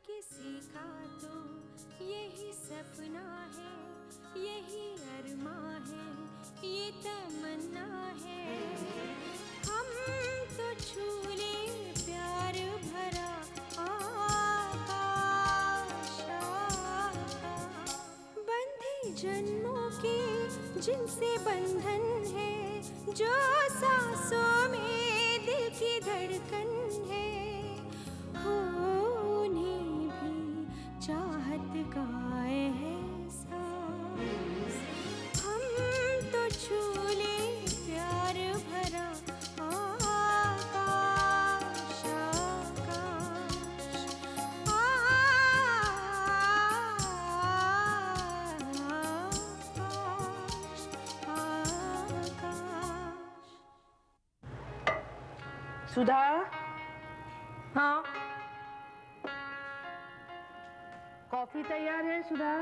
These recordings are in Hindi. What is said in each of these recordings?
किसी का तो यही सपना है, यही अरमां है, ये तमन्ना है। हम तो छू ले प्यार भरा आकाश, आकाश। बंधे जन्मों के जिनसे बंधन है, जो सांसों में दिल की धड़कन है, हो उन्हें भी चाहत का एहसास। हम तो छू ले प्यार भरा आकाश, आकाश, आकाश, आकाश। सुधा, हाँ, कॉफी तैयार है सुधा।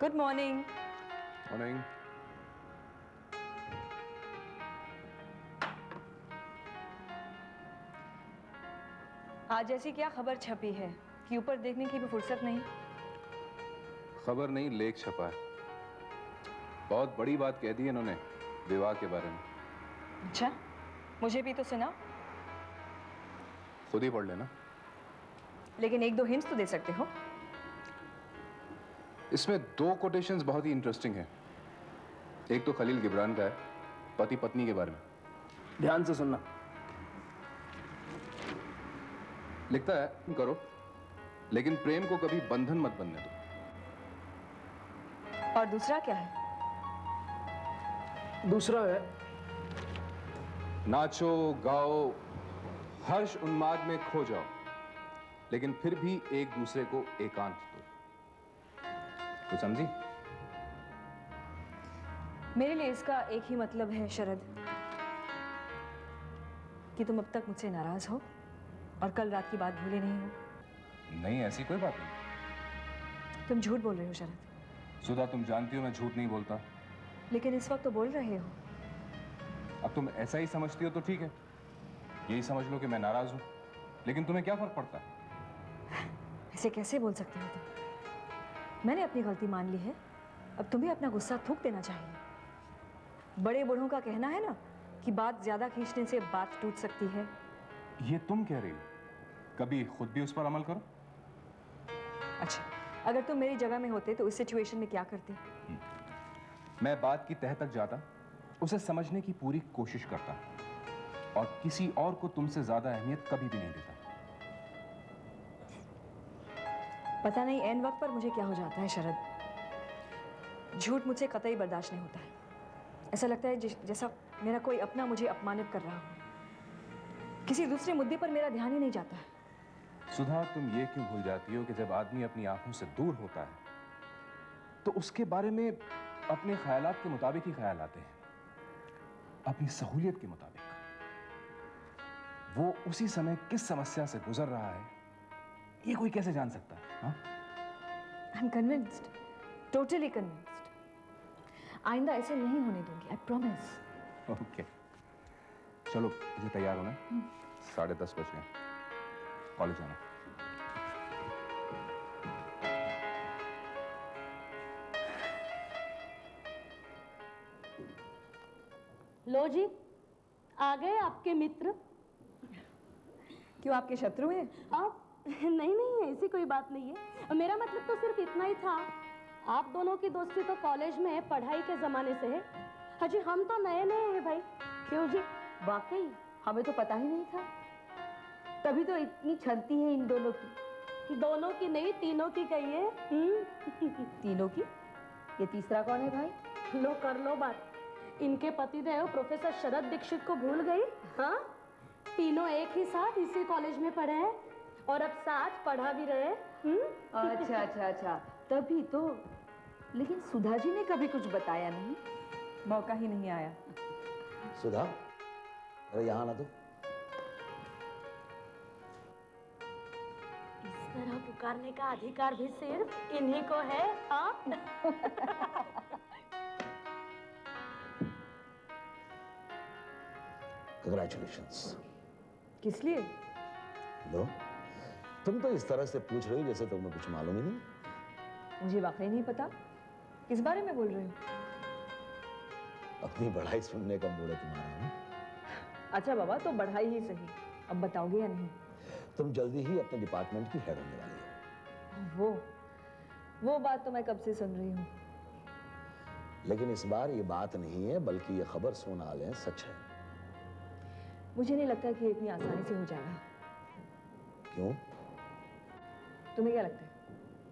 Good morning. मॉर्निंग। आज ऐसी क्या खबर छपी है कि ऊपर देखने की भी फुर्सत नहीं? खबर नहीं, लेख छपा है। बहुत बड़ी बात कह दी इन्होंने विवाह के बारे में। अच्छा, मुझे भी तो सुना। खुद ही पढ़ लेना। लेकिन एक दो हिंट्स तो दे सकते हो। इसमें दो कोटेशंस बहुत ही इंटरेस्टिंग हैं। एक तो खलील गिब्रान का है, पति पत्नी के बारे में। ध्यान से सुनना। लिखता है, करो लेकिन प्रेम को कभी बंधन मत बनने दो। और दूसरा क्या है? दूसरा है, नाचो गाओ, हर्ष उन्माद में खो जाओ, लेकिन फिर भी एक दूसरे को एकांत दो। तो समझी? मेरे लिए इसका एक ही मतलब है शरद, कि तुम अब तक मुझसे नाराज हो और कल रात की बात भूले नहीं हो। नहीं, ऐसी कोई बात नहीं। तुम झूठ बोल रहे हो शरद। सुधा, तुम जानती हो मैं झूठ नहीं बोलता। लेकिन इस वक्त तो बोल रहे हो। अब तुम ऐसा ही समझती हो तो ठीक है, यही समझ लो कि मैं नाराज हूं, लेकिन तुम्हें क्या फर्क पड़ता है? ऐसे कैसे बोल सकते हो तुम? मैंने अपनी गलती मान ली है, अब तुम्हें अपना गुस्सा थूक देना चाहिए। बड़े बूढ़ों का कहना है ना कि बात ज्यादा खींचने से बात टूट सकती है। ये तुम कह रही हो, कभी खुद भी उस पर अमल करो। अच्छा, अगर तुम मेरी जगह में होते तो इस सिचुएशन में क्या करते? मैं बात की तह तक जाता, उसे समझने की पूरी कोशिश करता, और किसी और को तुमसे ज्यादा अहमियत कभी भी नहीं देता। पता नहीं ऐन वक्त पर मुझे क्या हो जाता है शरद। झूठ मुझसे कतई बर्दाश्त नहीं होता है। ऐसा लगता है जैसा मेरा कोई अपना मुझे अपमानित कर रहा हो। किसी दूसरे मुद्दे पर मेरा ध्यान ही नहीं जाता है। सुधा, तुम ये क्यों भूल जाती हो कि जब आदमी अपनी आंखों से दूर होता है तो उसके बारे में अपने ख्यालात के मुताबिक ही ख्याल आते हैं, अपनी सहूलियत के मुताबिक। वो उसी समय किस समस्या से गुजर रहा है, ये कोई कैसे जान सकता है? हाँ? I am convinced, totally convinced. आइंदा ऐसे नहीं होने दूंगी, आई प्रॉमिस। ओके, चलो मुझे तैयार होना है। 10:30 बज गए, कॉलेज जाना। लो जी, आ गए आपके मित्र। क्यों, आपके शत्रु हैं? आप नहीं नहीं, ऐसी कोई बात नहीं है। मेरा मतलब तो सिर्फ इतना ही था। आप दोनों की दोस्ती तो कॉलेज में पढ़ाई के जमाने से है। हाजी, हम तो नए नए हैं भाई। क्यों जी, वाकई हमें तो पता ही नहीं था। तभी तो इतनी छलती है इन दोनों की। दोनों की नहीं, तीनों की कहिए। तीनों की? ये तीसरा कौन है भाई? लो कर लो बात। इनके पतिदेव प्रोफेसर शरद दीक्षित को भूल गई? हाँ, तीनों एक ही साथ इसी कॉलेज में पढ़े हैं और अब साथ पढ़ा भी रहे। अच्छा अच्छा अच्छा, तभी तो। लेकिन सुधा जी ने कभी कुछ बताया नहीं। मौका ही नहीं आया। सुधा, अरे यहाँ ना तो। इस तरह पुकारने का अधिकार भी सिर्फ इन्हीं को है, हाँ? कंग्रेचुलेशंस। किस लिए? लो, तुम तो इस तरह से पूछ रही हो जैसे तुम्हें कुछ मालूम ही नहीं। मुझे वाकई नहीं पता। किस बारे में बोल रहे हो? अपनी बढ़ाई सुनने का मूड है तुम्हारा ना? अच्छा बाबा, तो बढ़ाई ही सही। अब बताओगे या नहीं? तुम जल्दी ही अपने डिपार्टमेंट की हेड होने वाली हो। वो बात तो मैं कब से सुन रही हूँ। लेकिन इस बार ये बात नहीं है, बल्कि ये खबर सुना लें, सच है। मुझे नहीं लगता कि इतनी आसानी से हो जाएगा। क्यों? तुम्हें क्या लगता है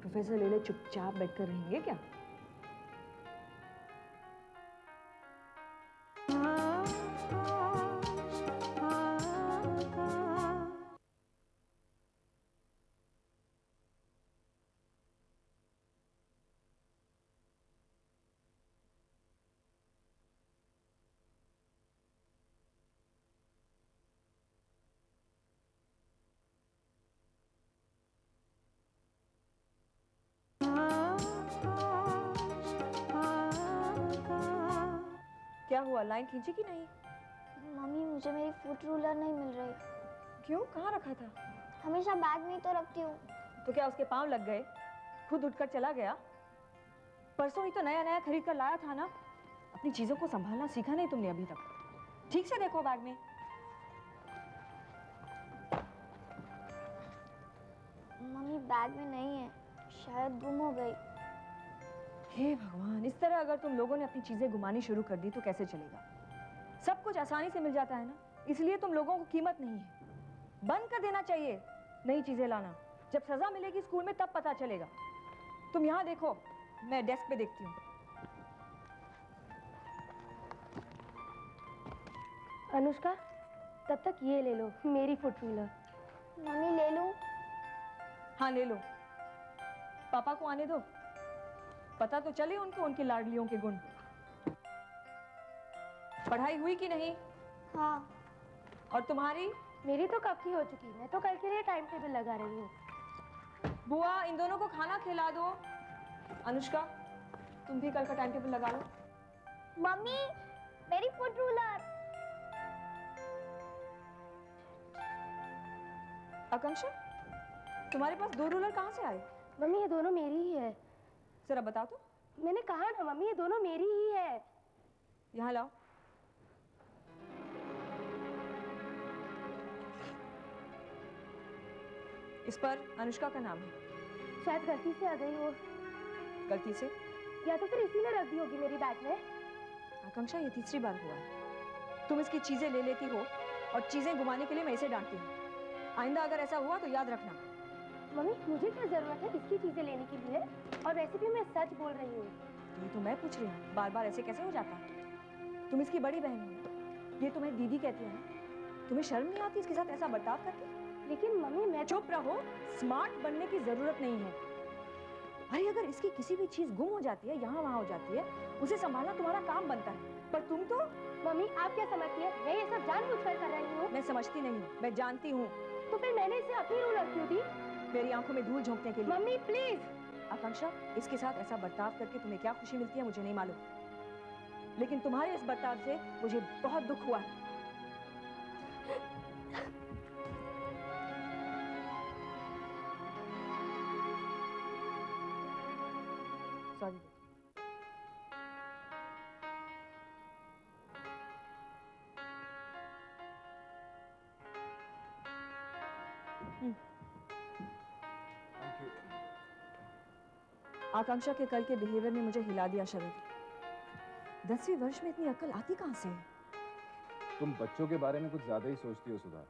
प्रोफेसर लेले चुपचाप बैठकर रहेंगे क्या? क्या हुआ, लाइन खींची कि नहीं? मम्मी मुझे मेरी फुट रूलर नहीं मिल रही। क्यों, कहाँ रखा था? हमेशा बैग में ही तो रखती हूँ। तो क्या उसके पाँव लग गए? खुद उठकर चला गया? परसों ही तो नया नया खरीद कर लाया था ना। अपनी चीजों को संभालना सीखा नहीं तुमने अभी तक। ठीक से देखो बैग में। मम्मी बैग में नहीं है, शायद गुम हो गई। हे भगवान, इस तरह अगर तुम लोगों ने अपनी चीजें घुमानी शुरू कर दी तो कैसे चलेगा? सब कुछ आसानी से मिल जाता है ना, इसलिए तुम लोगों को कीमत नहीं है। बंद कर देना चाहिए नई चीजें लाना। जब सजा मिलेगी स्कूल में तब पता चलेगा। तुम यहाँ देखो, मैं डेस्क पे देखती हूँ। अनुष्का, तब तक ये ले लो, मेरी फुट रूलर। मम्मी ले लूं? हाँ ले लो। पापा को आने दो, पता तो चले उनको उनकी लाडलियों के गुण। पढ़ाई हुई कि नहीं? हाँ। और तुम्हारी? मेरी तो कब की हो चुकी, मैं तो कल के लिए टाइम टेबल लगा रही हूँ। बुआ, इन दोनों को खाना खिला दो। अनुष्का, तुम भी कल का टाइम टेबल लगा लो। मम्मी मेरी फुट रूलर। आकांक्षा, तुम्हारे पास दो रूलर कहाँ से आए? मम्मी ये दोनों मेरी ही है। जरा बताओ तो। मैंने कहा ना मम्मी, ये दोनों मेरी ही है। यहाँ लाओ। इस पर अनुष्का का नाम है। शायद गलती से आ गई हो, गलती से? या तो फिर इसी ने रख दी होगी मेरी बैग में। आकांक्षा, ये तीसरी बार हुआ है तुम इसकी चीजें ले लेती हो और चीजें घुमाने के लिए मैं इसे डांटती हूँ। आइंदा अगर ऐसा हुआ तो याद रखना। मम्मी मुझे क्या जरूरत है इसकी चीजें लेने के लिए, और वैसे भी मैं सच बोल रही हूँ। ये तो मैं पूछ रही हूँ, बार बार ऐसे कैसे हो जाता है? तुम इसकी बड़ी बहन हो, ये तुम्हें दीदी कहती है ना। तुम्हें शर्म नहीं आती इसके साथ ऐसा बर्ताव करके? लेकिन मम्मी मैं चुप रहो, स्मार्ट बनने की जरूरत नहीं है। अरे अगर इसकी किसी भी चीज गुम हो जाती है, यहाँ वहाँ हो जाती है, उसे संभालना तुम्हारा काम बनता है। पर तुम तो। मम्मी आप क्या समझती है, मैं ये सब जानबूझकर कर रही हूँ? मैं समझती नहीं हूँ, मैं जानती हूँ। तो फिर मैंने इसे अपनी रूलर क्यों दी? मेरी आंखों में धूल झोंकने के लिए। Mummy please. आकांक्षा, इसके साथ ऐसा बर्ताव करके तुम्हें क्या खुशी मिलती है मुझे नहीं मालूम, लेकिन तुम्हारे इस बर्ताव से मुझे बहुत दुख हुआ है। सॉरी। आकांक्षा के कल के बिहेवियर ने मुझे हिला दिया शरद। 10वीं वर्ष में इतनी अक्ल आती कहाँ से? तुम बच्चों के बारे में कुछ ज्यादा ही सोचती हो सुधा।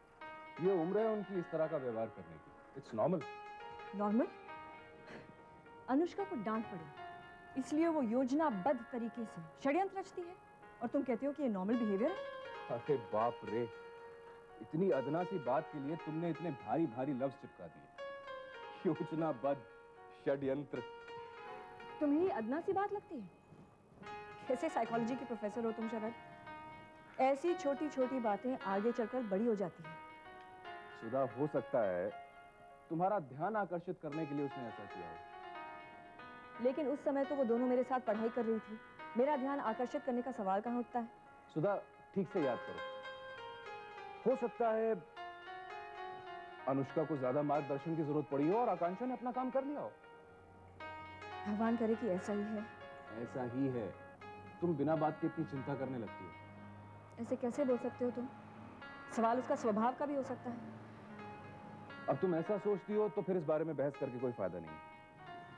ये उम्र है उनकी इस तरह का व्यवहार करने की। It's normal. नॉर्मल? अनुष्का को डांट पड़ी इसलिए वो योजनाबद्ध तरीके से षड्यंत्र रचती है, और तुम कहते हो कि ये नॉर्मल बिहेवियर है? अरे बाप रे, इतनी अदना सी बात के लिए तुमने इतने भारी भारी लफ्ज चिपका दिए। योजनाबद्ध, षड्यंत्र। तुम्हें ये अदना सी बात लगती है? कैसे साइकोलॉजी के प्रोफेसर हो तुम शरद? ऐसी छोटी छोटी बातें आगे चलकर बड़ी हो जाती हैं। सुधा, हो सकता है तुम्हारा ध्यान आकर्षित करने के लिए उसने ऐसा किया हो। लेकिन उस समय तो वो दोनों मेरे साथ पढ़ाई कर रही थी, मेरा ध्यान आकर्षित करने का सवाल कहाँ उठता है? सुधा, ठीक से याद करो, हो सकता है अनुष्का को ज्यादा मार्गदर्शन की जरूरत पड़ी हो और आकांक्षा ने अपना काम कर लिया हो। भगवान करे कि ऐसा ही है। ऐसा ही है। तुम बिना बात के इतनी चिंता करने लगती हो। ऐसे कैसे बोल सकते हो तुम? सवाल उसका स्वभाव का भी हो सकता है। अब तुम ऐसा सोचती हो तो फिर इस बारे में बहस करके कोई फायदा नहीं है।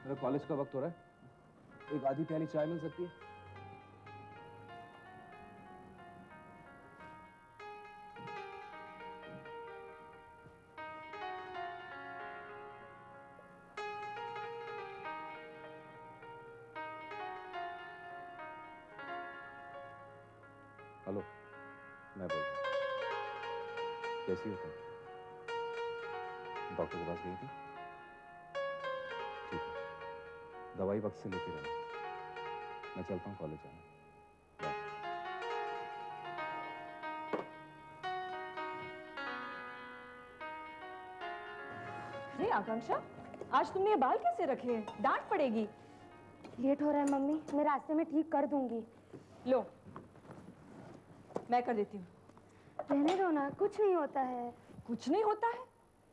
मेरा कॉलेज का वक्त हो रहा है, एक आधी प्याली चाय मिल सकती है? हेलो, मैं बोल रहा हूँ। कैसी हो तुम? डॉक्टर के पास गई थी? ठीक है, दवाई वक्त से लेके रहना। मैं चलता हूँ कॉलेज जाना। बाय। अरे आकांक्षा, आज तुमने ये बाल कैसे रखे हैं? डांट पड़ेगी। लेट हो रहा है मम्मी, मैं रास्ते में ठीक कर दूंगी। लो, मैं कर देती हूँ। रहने दो ना, कुछ नहीं होता है। कुछ नहीं होता है?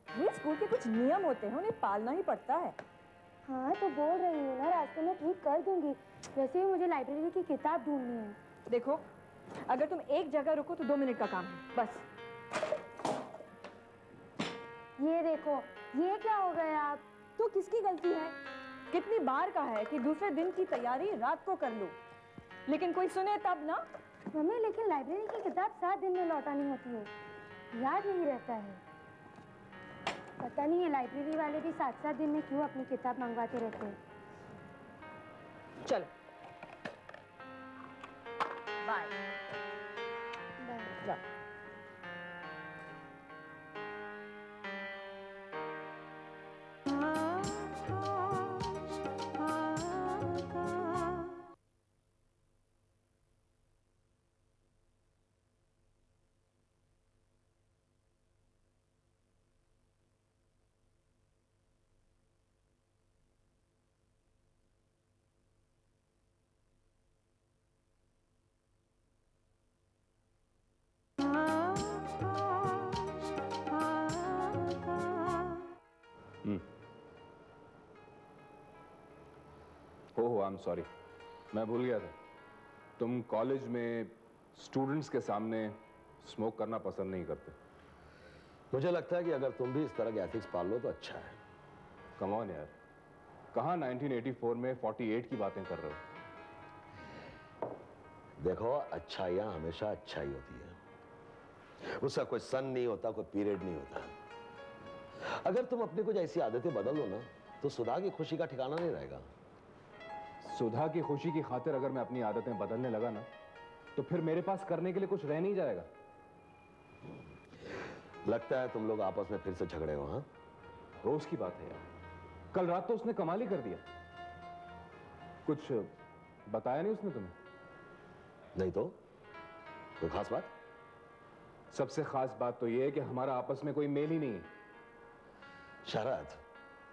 ये स्कूल के कुछ नियम होते हैं, उन्हें पालना ही पड़ता है। हाँ तो बोल रही हूँ ना, रास्ते में ठीक कर दूंगी। वैसे भी मुझे लाइब्रेरी की किताब ढूंढनी है। देखो, अगर तुम एक जगह रुको तो 2 मिनट का काम है, बस। ये देखो, ये क्या हो गया आप? तो किसकी गलती है? कितनी बार कहा है कि दूसरे दिन की तैयारी रात को कर लो, लेकिन कोई सुने तब ना। मम्मी लेकिन लाइब्रेरी की किताब 7 दिन में लौटानी होती है, याद नहीं रहता है। पता नहीं है लाइब्रेरी वाले भी 7-7 दिन में क्यों अपनी किताब मंगवाते रहते हैं। चलो, bye. Bye. Oh, I am sorry, मैं भूल गया था। तुम कॉलेज में स्टूडेंट्स के सामने स्मोक करना पसंद नहीं करते। मुझे लगता है कि अगर तुम भी इस तरह के एथिक्स पाल लो तो अच्छा है। कम ऑन यार, कहाँ 1984 में 48 की बातें कर रहे हो? देखो, अच्छाइयाँ हमेशा अच्छाई होती है, उसका कोई सन नहीं होता, कोई पीरियड नहीं होता। अगर तुम अपनी कुछ ऐसी आदतें बदल लो ना तो सुधा की खुशी का ठिकाना नहीं रहेगा। सुधा की खुशी की खातिर अगर मैं अपनी आदतें बदलने लगा ना तो फिर मेरे पास करने के लिए कुछ रह नहीं जाएगा। लगता है तुम लोग आपस में फिर से झगड़े हो। हाँ, रोज की बात है यार, कल रात तो उसने कमाल ही कर दिया। कुछ बताया नहीं उसने तुम्हें? नहीं तो कोई खास बात? सबसे खास बात तो यह है कि हमारा आपस में कोई मेल ही नहीं है। शरद,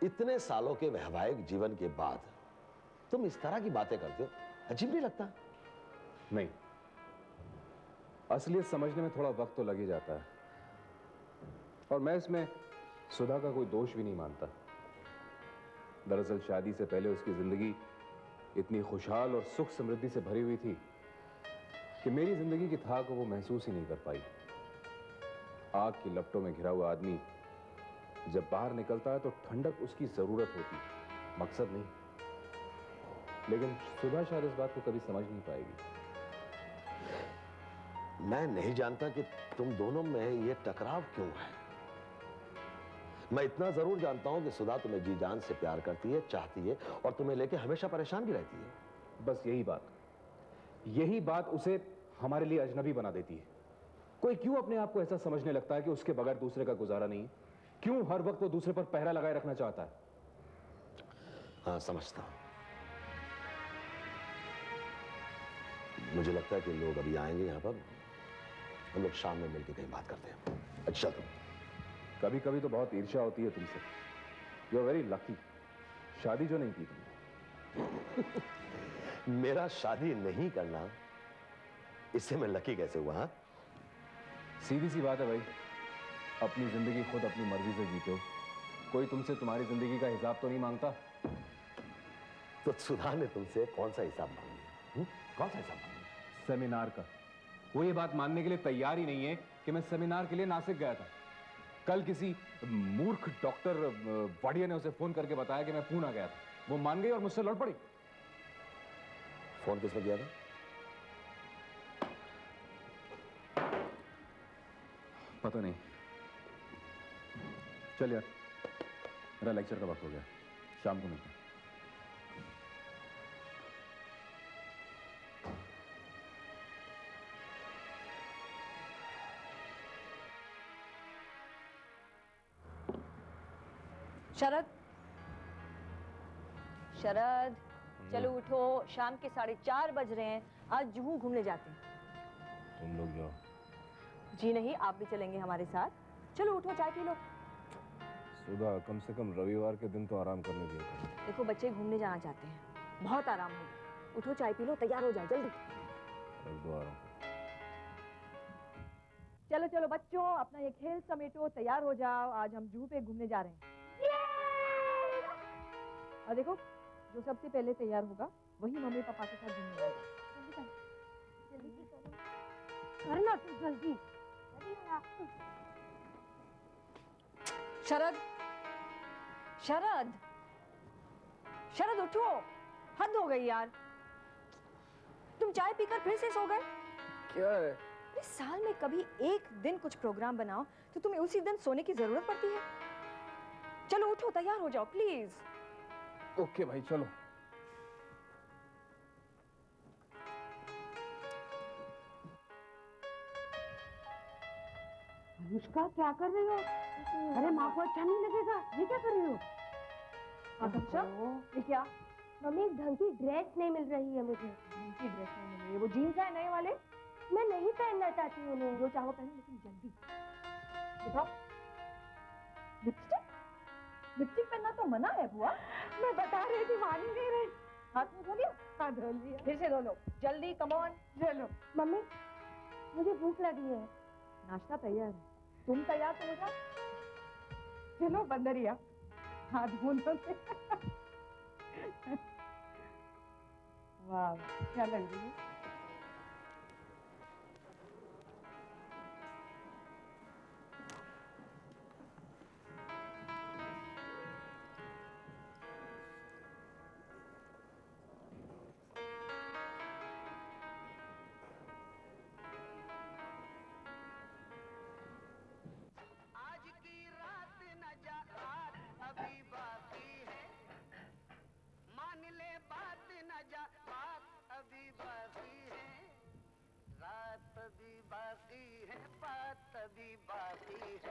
इतने सालों के वैवाहिक जीवन के बाद तुम इस तरह की बातें करते हो, अजीब नहीं लगता? नहीं, असलियत समझने में थोड़ा वक्त तो लग ही जाता है, और मैं इसमें सुधा का कोई दोष भी नहीं मानता। दरअसल शादी से पहले उसकी जिंदगी इतनी खुशहाल और सुख समृद्धि से भरी हुई थी कि मेरी जिंदगी की थाक वो महसूस ही नहीं कर पाई। आग की लपटों में घिरा हुआ आदमी जब बाहर निकलता है तो ठंडक उसकी जरूरत होती, मकसद नहीं। लेकिन सुधा शायद इस बात को कभी समझ नहीं पाएगी। मैं नहीं जानता कि तुम दोनों में ये टकराव क्यों है। मैं इतना जरूर जानता हूं कि सुधा तुम्हें जी जान से प्यार करती है, चाहती है, और तुम्हें लेके हमेशा परेशान भी रहती है। बस यही बात उसे हमारे लिए अजनबी बना देती है। कोई क्यों अपने आप को ऐसा समझने लगता है कि उसके बगैर दूसरे का गुजारा नहीं है? क्यों हर वक्त वो दूसरे पर पहरा लगाए रखना चाहता है? हाँ, समझता हूं। मुझे लगता है कि लोग अभी आएंगे यहां पर, हम लोग शाम में मिलकर कहीं बात करते हैं। अच्छा, तुम कभी कभी तो बहुत ईर्ष्या होती है तुमसे। You are very lucky. शादी जो नहीं की तुमने। मेरा शादी नहीं करना, इससे मैं लकी कैसे हुआ? हाँ, सीधी सी बात है भाई, अपनी जिंदगी खुद अपनी मर्जी से जीते हो, कोई तुमसे तुम्हारी जिंदगी का हिसाब तो नहीं मांगता। तो सुधा ने तुमसे कौन सा हिसाब मांग लिया? कौन सा हिसाब मांग लिया? सेमिनार का। वो ये बात मानने के लिए तैयार ही नहीं है कि मैं सेमिनार के लिए नासिक गया था। कल किसी मूर्ख डॉक्टर वाडिया ने उसे फोन करके बताया कि मैं पूना गया था। वो मान गई और मुझसे लड़ पड़ी। फोन किसने किया था? पता नहीं। चल यार, मेरा लेक्चर का वक्त हो गया, शाम को मिलते हैं। शरद, शरद, चलो उठो, शाम के 4:30 बज रहे हैं। आज जुहू घूमने जाते हैं। तुम लोग जाओ। जी नहीं, आप भी चलेंगे हमारे साथ। चलो उठो, चाय पी लो। सुधा, कम से कम रविवार के दिन तो आराम करने दिया करो। देखो बच्चे घूमने जाना चाहते हैं, बहुत आराम होगा। उठो, चाय पी लो, तैयार हो जाओ जल्दी। रख दो आराम। चलो चलो बच्चों, अपना ये खेल समेटो, तैयार हो जाओ। आज हम जूहू पे घूमने जा रहे हैं। और देखो, जो सबसे पहले तैयार होगा वही मम्मी पापा के साथ घूमने जाएगा। जल्दी करो, करना तू जल्दी। शरद, शरद, शरद उठो, हद हो गई यार। तुम चाय पीकर फिर से सो गए। क्या है? अरे साल में कभी एक दिन कुछ प्रोग्राम बनाओ तो तुम्हें उसी दिन सोने की जरूरत पड़ती है। चलो उठो, तैयार हो जाओ प्लीज। ओके भाई, चलो। अनुष्का, क्या कर रही हो? अरे माँ को अच्छा नहीं लगेगा। ये क्या कर रही हो? अच्छा, ये क्या? मम्मी, एक ढंग की ड्रेस नहीं मिल रही है मुझे। उनकी ड्रेस नहीं मिल रही है। वो जीन्स है नए वाले, मैं नहीं पहनना चाहती हूँ उन्हें। जो चाहो पहनो, लेकिन जल्दी। दिखाओ। लिपस्टिक? लिपस्टिक पहनना तो मना है बुआ। मैं बता रही थी, मान ही नहीं रही। हाथ में धो लिया? हाँ, धो लिया। फिर से धो लो, जल्दी, कम ऑन। चलो मम्मी, मुझे भूख लगी है। नाश्ता तैयार है, तुम तैयार तो हो जाओ। चलो बंदरिया, हाथ धो लो। वाह, क्या लग रही है?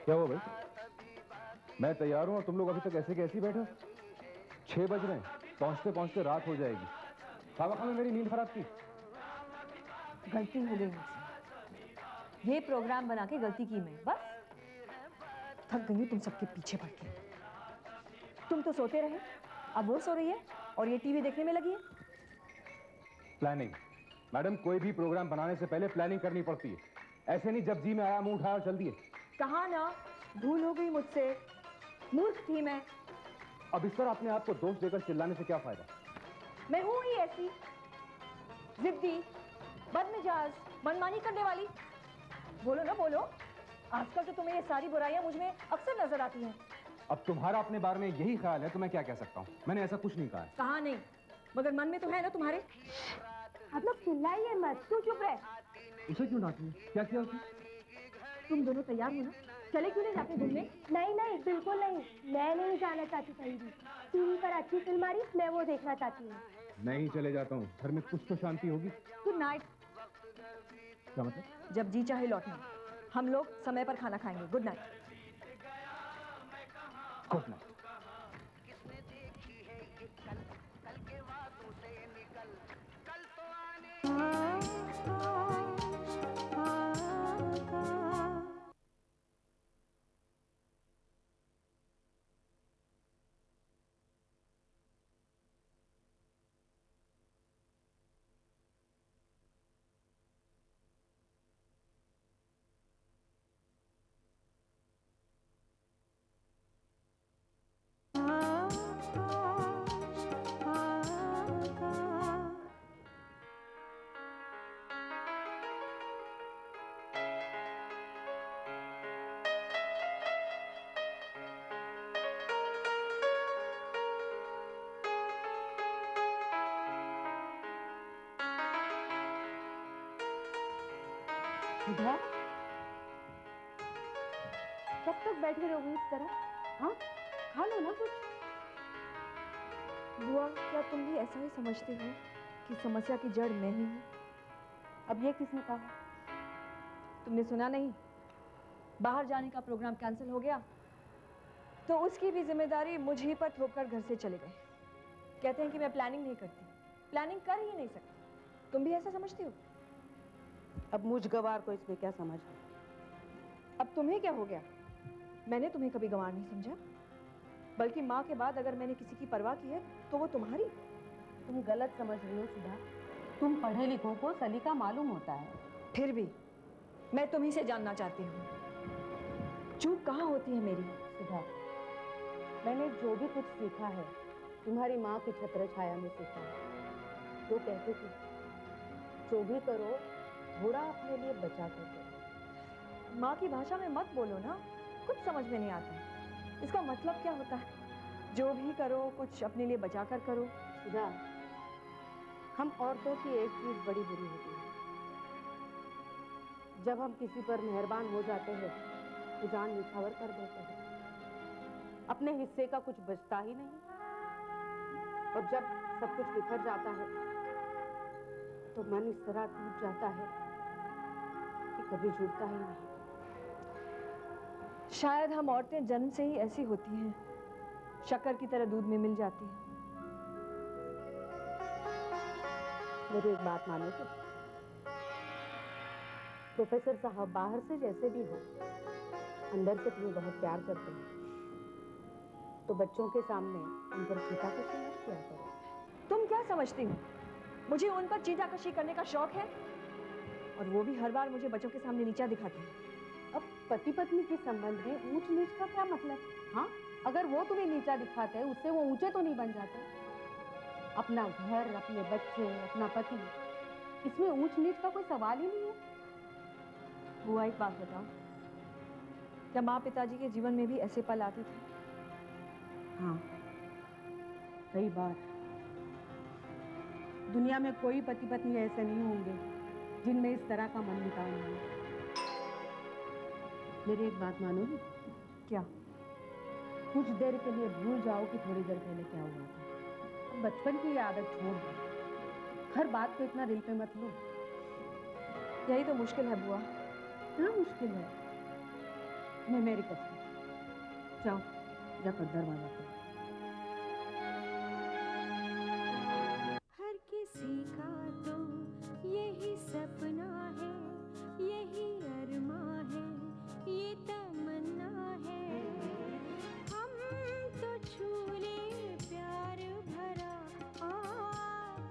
क्या हुआ भाई? मैं तैयार हूँ और तुम लोग अभी तक ऐसे कैसे बैठे हो? 6 बज रहे हैं, पहुंचते पहुंचते रात हो जाएगी। खामा मेरी नींद खराब की। गलती हो गई मुझसे, ये प्रोग्राम बना के गलती की मैं, बस। थक गई हूँ तुम सबके पीछे पड़ के। तुम तो सोते रहे, अब वो सो रही है और ये टीवी देखने में लगी है। प्लानिंग मैडम, कोई भी प्रोग्राम बनाने से पहले प्लानिंग करनी पड़ती है। ऐसे नहीं जब जी में आया मुंह उठाया और चल दिए। कहा ना, भूल हो गई मुझसे, मूर्ख थी मैं। अब इस तरह अपने आप को दोष देकर चिल्लाने से क्या फायदा? मैं हूं ही ऐसी, जिद्दी, बदमिजाज, मनमानी करने वाली। बोलो ना बोलो, आजकल तो तुम्हें ये सारी बुराइयां मुझ में अक्सर नजर आती हैं। अब तुम्हारा अपने बारे में यही ख्याल है तो मैं क्या कह सकता हूँ? मैंने ऐसा कुछ नहीं कहा है। कहा नहीं, मगर मन में तो है ना तुम्हारे। आप लोग चिल्लाइए मत, तू चुप रहे। उसे क्यों डांटी? क्या किया उसने? तुम दोनों तैयार हो ना, चले क्यों नहीं जाते घूमने? नहीं नहीं, बिल्कुल नहीं। मैं नहीं जाना चाहती कहीं भी। टीवी पर अच्छी फिल्म आ रही, मैं वो देखना चाहती हूँ। मैं ही चले जाता हूँ, घर में कुछ तो शांति होगी। Good night. क्या मतलब? जब जी चाहे लौटना, हम लोग समय पर खाना खाएंगे। Good night. Good night. Sudha, कब तक बैठे रहोगे इस तरह? हाँ, खा लो ना कुछ। बुआ, क्या तुम भी ऐसा ही समझती हो कि समस्या की जड़ मैं ही हूँ? अब ये किसने कहा? तुमने सुना नहीं? बाहर जाने का प्रोग्राम कैंसिल हो गया तो उसकी भी जिम्मेदारी मुझ ही पर थोपकर घर से चले गए। कहते हैं कि मैं प्लानिंग नहीं करती, प्लानिंग कर ही नहीं सकती। तुम भी ऐसा समझती हो? अब मुझ गवार को इसमें क्या समझ है? अब तुम्हें क्या हो गया? मैंने तुम्हें कभी गंवार नहीं समझा, बल्कि माँ के बाद अगर मैंने किसी की परवाह की है तो वो तुम्हारी। तुम गलत समझ रही हो सुधा। तुम पढ़े लिखों को सलीका मालूम होता है। फिर भी मैं तुम्ही से जानना चाहती हूँ, चूक कहाँ होती है मेरी? सुधा, मैंने जो भी कुछ सीखा है तुम्हारी माँ की छत्र छाया में सीखा है। वो कहती थी, जो भी करो थोड़ा अपने लिए बचा कर करो। माँ की भाषा में मत बोलो ना, कुछ समझ में नहीं आता। इसका मतलब क्या होता है? जो भी करो कुछ अपने लिए बचा कर करो। सुधा, हम औरतों की एक चीज बड़ी बुरी होती है, जब हम किसी पर मेहरबान हो जाते हैं तो जान निछावर कर देते हैं। अपने हिस्से का कुछ बचता ही नहीं, और जब सब कुछ बिखर जाता है तो मन इस तरह टूट जाता है कि कभी जुड़ता ही नहीं। शायद हम औरतें जन्म से ही ऐसी होती हैं, शक्कर की तरह दूध में मिल जाती हैं। मेरी एक बात मानोगे? प्रोफेसर साहब बाहर से जैसे भी हो, अंदर से तुम्हें बहुत प्यार करते हैं, तो बच्चों के सामने उन पर चीटाकशी मत किया करो। तुम क्या समझती हो मुझे उन पर चीटाकशी करने का शौक है? और वो भी हर बार मुझे बच्चों के सामने नीचा दिखाते हैं। अब पति पत्नी के संबंध में ऊंच नीच का क्या मतलब? हाँ, अगर वो तुम्हें नीचा दिखाते हैं उससे वो ऊंचे तो नहीं बन जाते? अपना घर, अपने बच्चे, अपना पति, इसमें ऊंच नीच का कोई सवाल ही नहीं है। बुआ, एक बात बताओ, क्या माँ पिताजी के जीवन में भी ऐसे पल आते थे? हाँ, कई बार। दुनिया में कोई पति पत्नी ऐसे नहीं होंगे जिनमें इस तरह का मन मुटाव नहीं है। मेरी एक बात मानोगी? क्या? कुछ देर के लिए भूल जाओ कि थोड़ी देर पहले क्या हुआ था। बचपन की ये आदत छोड़ दो, हर बात को इतना दिल पे मत लो। यही तो मुश्किल है बुआ। क्या मुश्किल है? मैं मेरी कसम, जाओ जाकर दरवाजा खोलो। हर किसी का तो यही सपना है, यही अरमा है, ये तमन्ना है, हम तो छू ले प्यार भरा आकाश,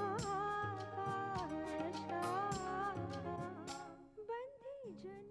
आकाश, आकाश, बंधे जन